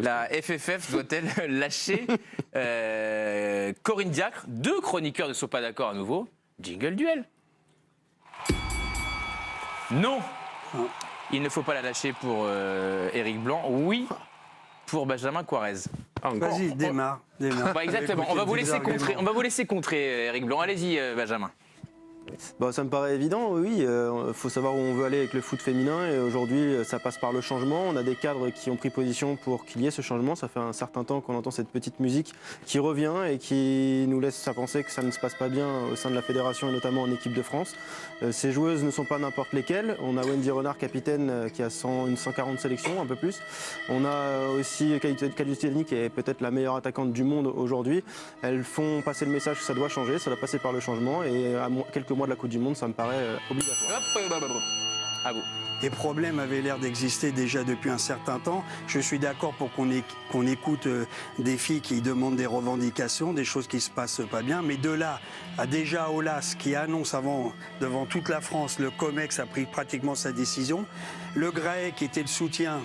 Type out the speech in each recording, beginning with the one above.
La FFF doit-elle lâcher Corinne Diacre? Deux chroniqueurs ne sont pas d'accord à nouveau. Jingle duel. Non. Il ne faut pas la lâcher pour Éric Blanc. Oui, pour Benjamin Quarez. Vas-y, démarre. Bah exactement. On va vous laisser contrer Éric Blanc. Allez-y, Benjamin. Bon, ça me paraît évident, oui. Il faut savoir où on veut aller avec le foot féminin. Et aujourd'hui, ça passe par le changement. On a des cadres qui ont pris position pour qu'il y ait ce changement. Ça fait un certain temps qu'on entend cette petite musique qui revient et qui nous laisse à penser que ça ne se passe pas bien au sein de la fédération et notamment en équipe de France. Ces joueuses ne sont pas n'importe lesquelles. On a Wendy Renard, capitaine, qui a 140 sélections, un peu plus. On a aussi Kalusteni, qui est peut-être la meilleure attaquante du monde aujourd'hui. Elles font passer le message que ça doit changer, ça doit passer par le changement. Et à quelques mois de la Coupe du Monde, ça me paraît obligatoire. À vous. Les problèmes avaient l'air d'exister déjà depuis un certain temps. Je suis d'accord pour qu'on écoute des filles qui demandent des revendications, des choses qui ne se passent pas bien. Mais de là à déjà Aulas qui annonce devant toute la France, le COMEX a pris pratiquement sa décision. Le GRAE, qui était le soutien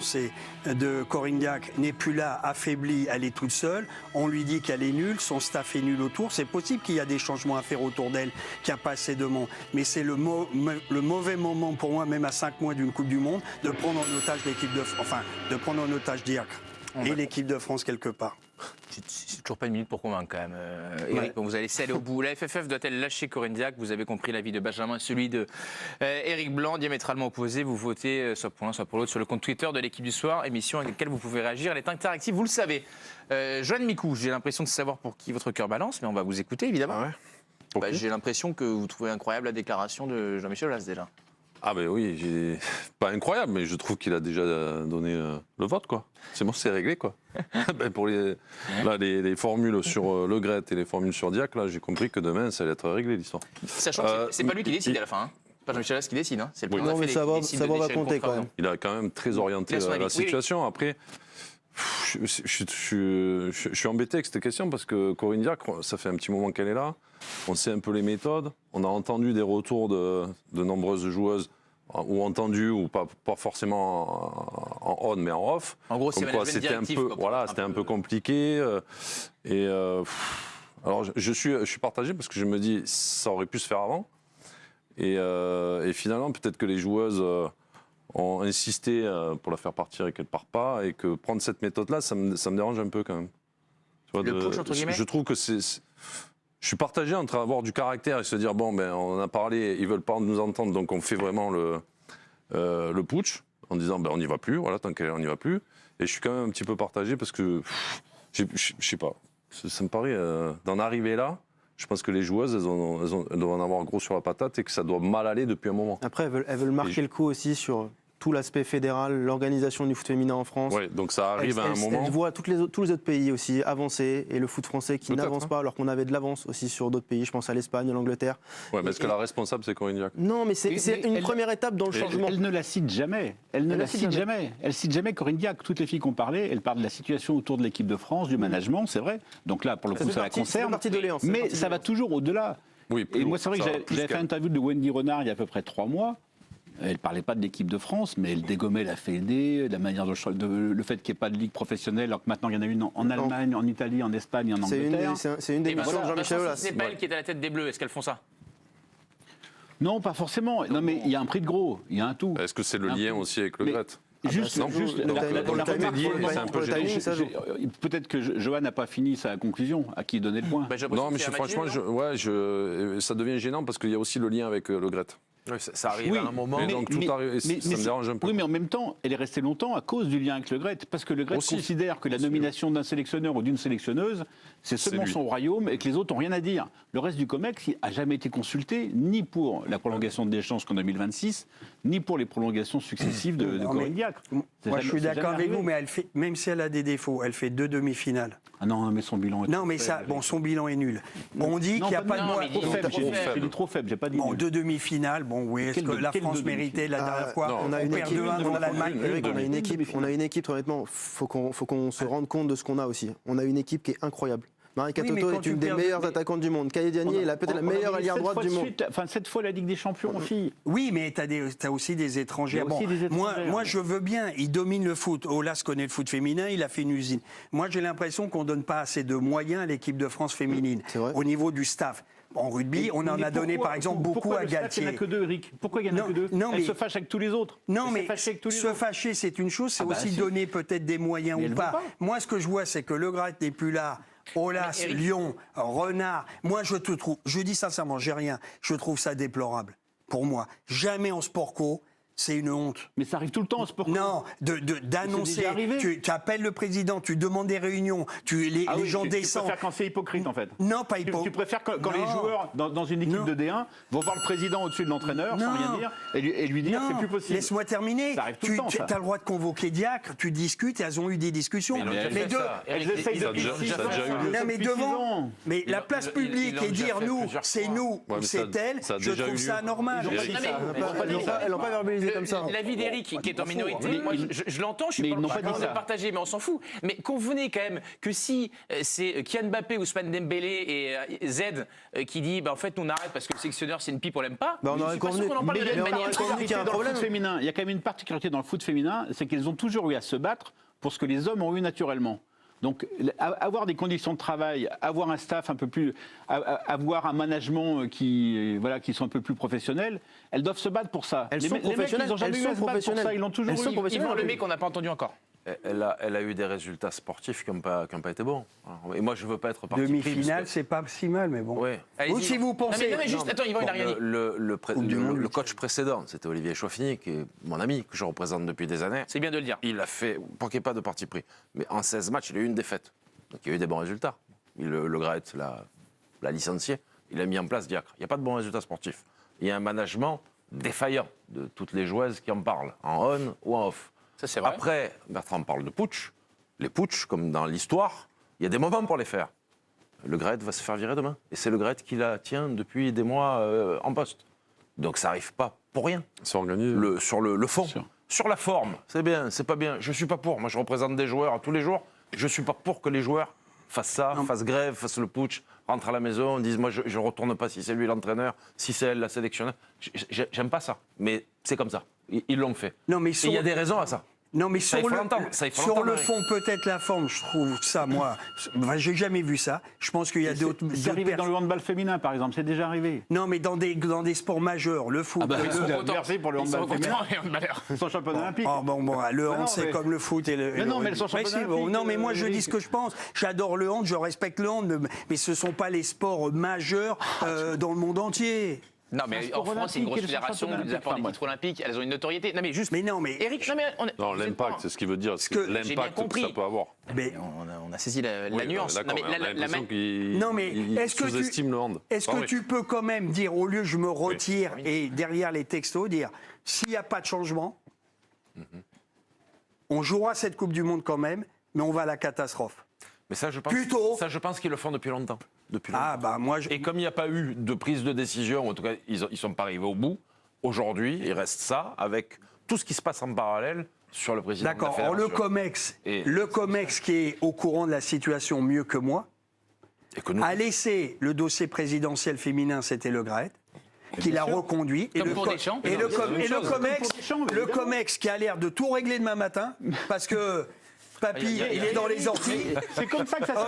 de Corinne Diacre, n'est plus là, affaiblie, elle est toute seule. On lui dit qu'elle est nulle, son staff est nul autour. C'est possible qu'il y a des changements à faire autour d'elle, qu'il n'y a pas assez de monde. Mais c'est le mauvais moment pour moi, même à 5 mois d'une Coupe du Monde, de prendre en otage l'équipe de France, enfin, de prendre en otage Diacre et l'équipe de France quelque part. C'est toujours pas une minute pour convaincre quand même. Éric, bon, vous allez laisser aller au bout. La FFF doit-elle lâcher Corinne Diacre? Vous avez compris l'avis de Benjamin, celui de Éric Blanc, diamétralement opposé. Vous votez soit pour l'un, soit pour l'autre sur le compte Twitter de l'équipe du soir, émission avec laquelle vous pouvez réagir. Elle est interactive, vous le savez. Joanne Micou, j'ai l'impression de savoir pour qui votre cœur balance, mais on va vous écouter évidemment. Ah ouais. J'ai l'impression que vous trouvez incroyable la déclaration de Jean-Michel Aulas déjà. Ah ben oui, pas incroyable, mais je trouve qu'il a déjà donné le vote, quoi. C'est bon, c'est réglé, quoi. Ben pour les formules sur Le Gret et les formules sur Diacre, là, j'ai compris que demain, ça allait être réglé, l'histoire. Sachant que c'est pas lui qui décide à la fin, hein. Pas Jean-Michel Aulas qui décide, hein. C'est le président Non, mais ça va compter quand même. Il a quand même très orienté la situation. Après, je suis embêté avec cette question parce que Corinne Diacre, ça fait un petit moment qu'elle est là. On sait un peu les méthodes. On a entendu des retours de nombreuses joueuses, ou entendu, ou pas forcément en on, mais en off. En gros, c'était un peu compliqué. Alors, je suis partagé parce que je me dis, ça aurait pu se faire avant. Et finalement, peut-être que les joueuses ont insisté pour la faire partir et qu'elle ne part pas, et que prendre cette méthode-là, ça me dérange un peu quand même. Tu vois, push, entre guillemets. Je trouve que je suis partagé entre avoir du caractère et se dire, bon, ben, on en a parlé, ils ne veulent pas nous entendre, donc on fait vraiment le putsch, en disant, ben, on n'y va plus, voilà, tant qu'on n'y va plus. Et je suis quand même un petit peu partagé parce que, je sais pas, ça me paraît, d'en arriver là. Je pense que les joueuses, elles doivent en avoir gros sur la patate et que ça doit mal aller depuis un moment. Après, elles veulent marquer le coup aussi sur tout l'aspect fédéral, l'organisation du foot féminin en France. Oui, donc ça arrive à un moment. Elles voient tous les autres pays aussi avancer et le foot français qui n'avance pas alors qu'on avait de l'avance aussi sur d'autres pays. Je pense à l'Espagne, à l'Angleterre. Oui, mais est-ce que la responsable, c'est Corinne Diacre? Non, mais c'est une première étape dans le changement. Elle ne la cite jamais. Elle ne la cite jamais. Elle cite jamais Corinne Diacre. Toutes les filles qu'on parlait, elles parlent de la situation autour de l'équipe de France, du management, c'est vrai. Donc là, pour le coup, ça la concerne. Mais ça va toujours au-delà. Oui, et moi, c'est vrai que j'avais fait une interview de Wendy Renard il y a à peu près 3 mois. Elle ne parlait pas de l'équipe de France, mais elle dégommait la Fédé, la manière le fait qu'il n'y ait pas de ligue professionnelle, alors que maintenant il y en a une en Allemagne, en Italie, en Espagne, en Angleterre. C'est une des missions de Jean-Michel Aulas. C'est pas elle qui est à la tête des Bleus, est-ce qu'elles font ça? Non, pas forcément. Non, mais il y a un prix de gros, il y a un tout. Est-ce que c'est le lien aussi avec le Gret? Peut-être que Johan n'a pas fini sa conclusion, à qui donner le point. Non, mais franchement, ça devient gênant parce qu'il y a aussi le lien avec le Gret. Oui, ça arrive à un moment. Mais donc tout arrive, ça me dérange un peu. Oui, mais en même temps, elle est restée longtemps à cause du lien avec le Gret. Parce que le Gret considère que la nomination d'un sélectionneur ou d'une sélectionneuse, c'est seulement son royaume et que les autres n'ont rien à dire. Le reste du COMEX n'a jamais été consulté, ni pour la prolongation de Deschamps jusqu'en 2026, ni pour les prolongations successives de Corinne Diacre. Moi, je suis d'accord avec vous, mais elle fait, même si elle a des défauts, elle fait 2 demi-finales. Ah non, mais son bilan est non, mais ça, bon, son bilan est nul. On dit qu'il n'y a pas de mois. J'ai dit trop faible, j'ai pas dit. Bon, 2 demi-finales, bon, oui, est-ce que la France méritait la dernière fois? On a une équipe devant l'Allemagne. On a une équipe, honnêtement, faut qu'on se rende compte de ce qu'on a aussi. On a une équipe qui est incroyable. Marika Oui, mais Toto quand est tu une des perds- meilleures mais- attaquantes du monde. Kaya Diani est peut-être la meilleure alliée droite du monde. 7 fois la Ligue des Champions aussi. Oui, mais tu as aussi des étrangers. Il y a aussi des étrangers. Moi, je veux bien. Il domine le foot. Olas connaît le foot féminin. Il a fait une usine. Moi, j'ai l'impression qu'on donne pas assez de moyens à l'équipe de France féminine. C'est vrai. Au niveau du staff. En rugby, on en a donné, par exemple, beaucoup à Galtier. Il n'y en a que deux, Eric. Pourquoi il n'y en a Non, que deux? non, Elle mais- se fâche avec tous les autres. Non, Elle mais se fâche avec tous les se autres. fâcher, c'est une chose, c'est Ah bah, aussi si. donner peut-être des moyens Mais ou elle veut pas. pas. Moi, ce que je vois, c'est que Le Graët n'est plus là. Olas, Mais Eric- Lyon, Renard. Moi, je dis sincèrement, j'ai rien. Je trouve ça déplorable. Pour moi, jamais en sport co, c'est une honte. Mais ça arrive tout le temps en sport. Non, d'annoncer, déjà arrivé. tu appelles le président, tu demandes des réunions, les Ah oui, gens tu descendent. préfères quand c'est hypocrite, en fait. Non, pas Tu hypocrite. préfères quand les Non. joueurs, dans une équipe Non. de D1, vont voir le président au-dessus de l'entraîneur, sans Non. rien dire, et lui dire Non, c'est plus possible. laisse-moi terminer. Ça arrive tout le temps, ça. as le droit de convoquer Diacre, tu discutes, elles ont eu des discussions. Mais ils ont déjà Mais fait deux- ça. Elles Eric, essayent ils ont depuis déjà- 6 ça a ans. déjà eu lieu. Non, mais Depuis devant, 6 ans. mais Ils la l'ont- place ils publique l'ont et déjà dire fait nous, plusieurs c'est fois. nous Ouais, ou mais c'est elle, ça a je déjà eu trouve lieu. ça anormal. Ils ont pas dit Non, ça. mais- Ils ont pas dit ça. Elles n'ont pas verbalisé comme ça. L'avis d'Éric, qui est en minorité, moi je l'entends, je suis Mais pas ils n'ont pas dit de ça. partager, mais on s'en fout. Mais convenez quand même que si c'est Kylian Mbappé, Ousmane Dembélé et Z qui dit en fait on arrête parce que le sélectionneur c'est une pipe, on l'aime pas, Bah, on je aurait suis pas sûr convenu. qu'on en parle de la Mais même on aurait manière. convenu qu'il y a un Dans le problème. foot féminin, il y a quand même une particularité dans le foot féminin, c'est qu'elles ont toujours eu à se battre pour ce que les hommes ont eu naturellement. Donc, avoir des conditions de travail, avoir un staff un peu plus, avoir un management qui sont un peu plus professionnels, elles doivent se battre pour ça. Elles les sont mecs, ils professionnelles, n'ont jamais elles eu à sont se battre pour professionnelles. ça, ils l'ont toujours Elles sont eu. professionnelles. Yvan Lemay qu'on n'a pas entendu encore. Elle a eu des résultats sportifs qui n'ont pas été bons. Alors, et moi, je ne veux pas être parti pris. Demi-finale, c'est pas si mal, mais bon. Ouais. Allez-y. Ou si vous pensez. Non, mais juste, attends, Yvan, il n'a rien dit. Le coach précédent, c'était Olivier Chauffigny, qui est mon ami, que je représente depuis des années. C'est bien de le dire. Il a fait, pour qu'il n'y ait pas de parti pris, mais en 16 matchs, il a eu une défaite. Donc il y a eu des bons résultats. Le Graët l'a licencié. Il a mis en place Diacre. Il n'y a pas de bons résultats sportifs. Il y a un management défaillant de toutes les joueuses qui en parlent, en on ou en off. Ça, c'est vrai. Après, Bertrand parle de putsch. Les putsch, comme dans l'histoire, il y a des moments pour les faire. Le Graët va se faire virer demain. Et c'est le Graët qui la tient depuis des mois en poste. Donc ça n'arrive pas pour rien. C'est organisé. Sur le fond. Sûr. Sur la forme, c'est bien, c'est pas bien. Je ne suis pas pour. Moi, je représente des joueurs tous les jours. Je ne suis pas pour que les joueurs fassent ça, fassent grève, fassent le putsch, rentrent à la maison, disent moi, je ne retourne pas si c'est lui l'entraîneur, si c'est elle la sélectionneuse. J'aime pas ça. Mais c'est comme ça. Ils l'ont fait. Non, mais Et il y a des raisons à ça. Non, mais Ça, sur il faut le, l'entendre, ça, il faut sur l'entendre, le Eric. fond, peut-être la forme, je trouve ça, moi. Enfin, j'ai jamais vu ça. Je pense qu'il y a d'autres. C'est d'autres arrivé dans pers- le handball féminin, par exemple, c'est déjà arrivé. Non, mais dans des sports majeurs, le foot. Ils sont contents. Merci pour le Ils sont handball féminin. contents, les handballeurs. Ils sont championnes olympiques. Oh, bon, le hand, non, c'est mais- comme le foot et le. Mais non, mais elles sont si, championnes bon, olympiques, non, mais moi, je Eric. dis ce que je pense. J'adore le hand, je respecte le hand, mais ce ne sont pas les sports majeurs dans le monde entier. Non, Un mais sport en France, c'est une olympique, grosse et les fédération, championnats les apports des olympiques, titres olympiques, elles ont une notoriété. Non, mais juste. Mais non, mais. Eric, non, mais Non, l'impact, c'est ce qu'il veut dire. C'est que- j'ai bien l'impact que compris. ça peut avoir. mais- On a saisi la Oui, nuance. d'accord, Non, mais mais on a l'impression qu'il Non, mais est-ce que tu- sous-estime le hand. Est-ce que Ah oui. tu peux quand même dire, au lieu je me retire et derrière les textos, dire s'il n'y a pas de changement, on jouera cette Coupe du Monde quand même, mais on va à la catastrophe. Mais ça, je pense, Plutôt- ça, je pense qu'ils le font depuis longtemps. Ah, bah moi, Et comme il n'y a pas eu de prise de décision, en tout cas, ils ne sont pas arrivés au bout, aujourd'hui, il reste ça avec tout ce qui se passe en parallèle sur le président de la d'accord. Or, le fédération. COMEX qui est au courant de la situation mieux que moi, Et que nous, a laissé le dossier présidentiel féminin, c'était Le Graët, qui l'a reconduit. Comme pour Deschamps. Et le Comme pour Deschamps, le évidemment. COMEX qui a l'air de tout régler demain matin, parce que Papy, il est dans les orties. C'est comme ça que ça s'est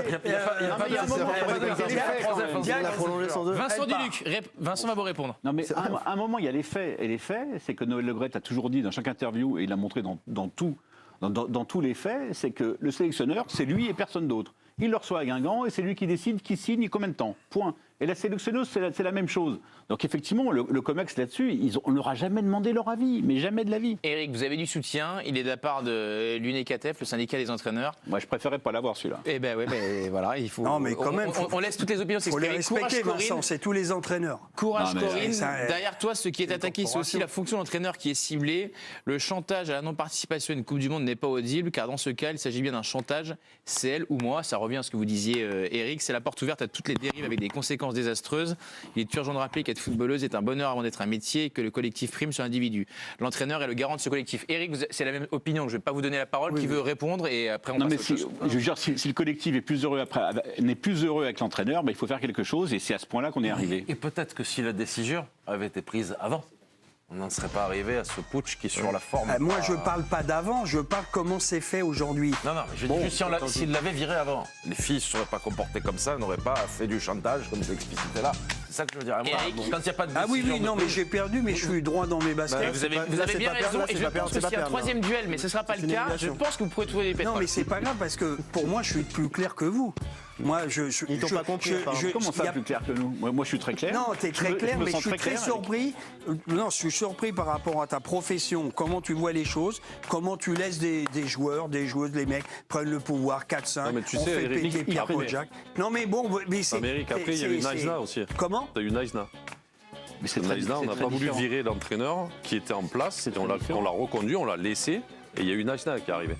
passé. Il y a un moment, il faudrait qu'il y ait des faits, quand même. Diacre, Il a prolongé sans deux. Vincent Duluc, Vincent va vous répondre. Non, mais à un moment, il y a les faits. Et les faits, c'est que Noël Le Graët a toujours dit dans chaque interview, et il l'a montré dans tous les faits, c'est que le sélectionneur, c'est lui et personne d'autre. Il le reçoit à Guingamp et c'est lui qui décide qui signe et combien de temps. Point. Et la sélectionneuse, c'est la même chose. Donc effectivement, le COMEX là-dessus, on ne leur a jamais demandé leur avis, mais jamais de l'avis. Eric, vous avez du soutien. Il est de la part de l'UNECATEF, le syndicat des entraîneurs. Moi, je préférais pas l'avoir celui-là. Eh ben ouais, ben voilà, il faut. Non, mais quand même, on laisse toutes les opinions Il faut les s'exprimer. respecter, Courage, Vincent, Corinne. c'est tous les entraîneurs. Courage, Non, mais Corinne. ça, Derrière toi, ce qui est attaqué, c'est aussi la fonction d'entraîneur qui est ciblée. Le chantage à la non-participation à une Coupe du Monde n'est pas audible, car dans ce cas, il s'agit bien d'un chantage. C'est elle ou moi. Ça revient à ce que vous disiez, Eric. C'est la porte ouverte à toutes les dérives avec des conséquences conséquences désastreuses. Il est urgent de rappeler qu'être footballeuse est un bonheur avant d'être un métier et que le collectif prime sur l'individu. L'entraîneur est le garant de ce collectif. Éric, c'est la même opinion. Je ne vais pas vous donner la parole. Qui veut répondre et après on passe à autre chose. Je veux dire, si le collectif est plus heureux n'est plus heureux avec l'entraîneur, il faut faire quelque chose et c'est à ce point-là qu'on est arrivé. Et peut-être que si la décision avait été prise avant, on n'en serait pas arrivé à ce putsch qui, sur la forme... Moi, je parle pas d'avant, je parle comment c'est fait aujourd'hui. Non, mais je dis juste s'il l'avait viré avant, les filles ne se seraient pas comportées comme ça, n'auraient pas fait du chantage comme c'est explicité là. C'est ça que je veux dire. Moi, quand il n'y a pas de décision mais j'ai perdu, mais je suis droit dans mes baskets. Vous avez bien raison, et je pense que s'il y a un troisième duel, mais ce ne sera pas le cas, je pense que vous pourrez trouver des pétroles. Non, mais c'est pas grave, parce que pour moi, je suis plus clair que vous. Moi, Ils t'ont pas compris. Comment ça, plus clair que nous? Moi, je suis très clair. Non, t'es très clair, mais je suis très surpris. Non, je suis surpris par rapport à ta profession, comment tu vois les choses, comment tu laisses des joueurs, des joueuses, les mecs prennent le pouvoir 4-5, mais tu on sais, fait Eric, péter Pierre Podjak. Non, mais bon, mais c'est... Amérique, après, il y a eu Naïsna aussi. Comment? T'as eu Naïsna. Mais c'est Naïsna, on n'a pas voulu virer l'entraîneur qui était en place, on l'a reconduit, on l'a laissé, et il y a eu Naïsna qui est arrivé.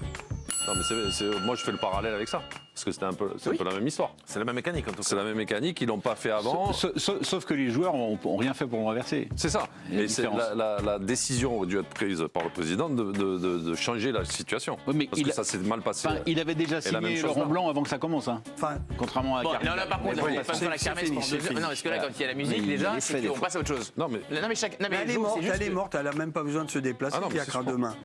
Non, mais moi, je fais le parallèle avec ça. Parce que c'était un peu la même histoire. C'est la même mécanique en tout cas. C'est la même mécanique, ils l'ont pas fait avant. Sauf que les joueurs n'ont rien fait pour le renverser. C'est ça. Et la décision aurait dû être prise par le président de changer la situation. Oui, parce que ça s'est mal passé. Il avait déjà signé Laurent Blanc avant que ça commence. Contrairement à Karim. Là, par contre, on passe sur la kermesse pendant 2 heures. Non, parce que là, quand il y a la musique, déjà, c'est qu'on passe à autre chose. Non, mais elle est morte, elle a même pas besoin de se déplacer, Pierre, demain.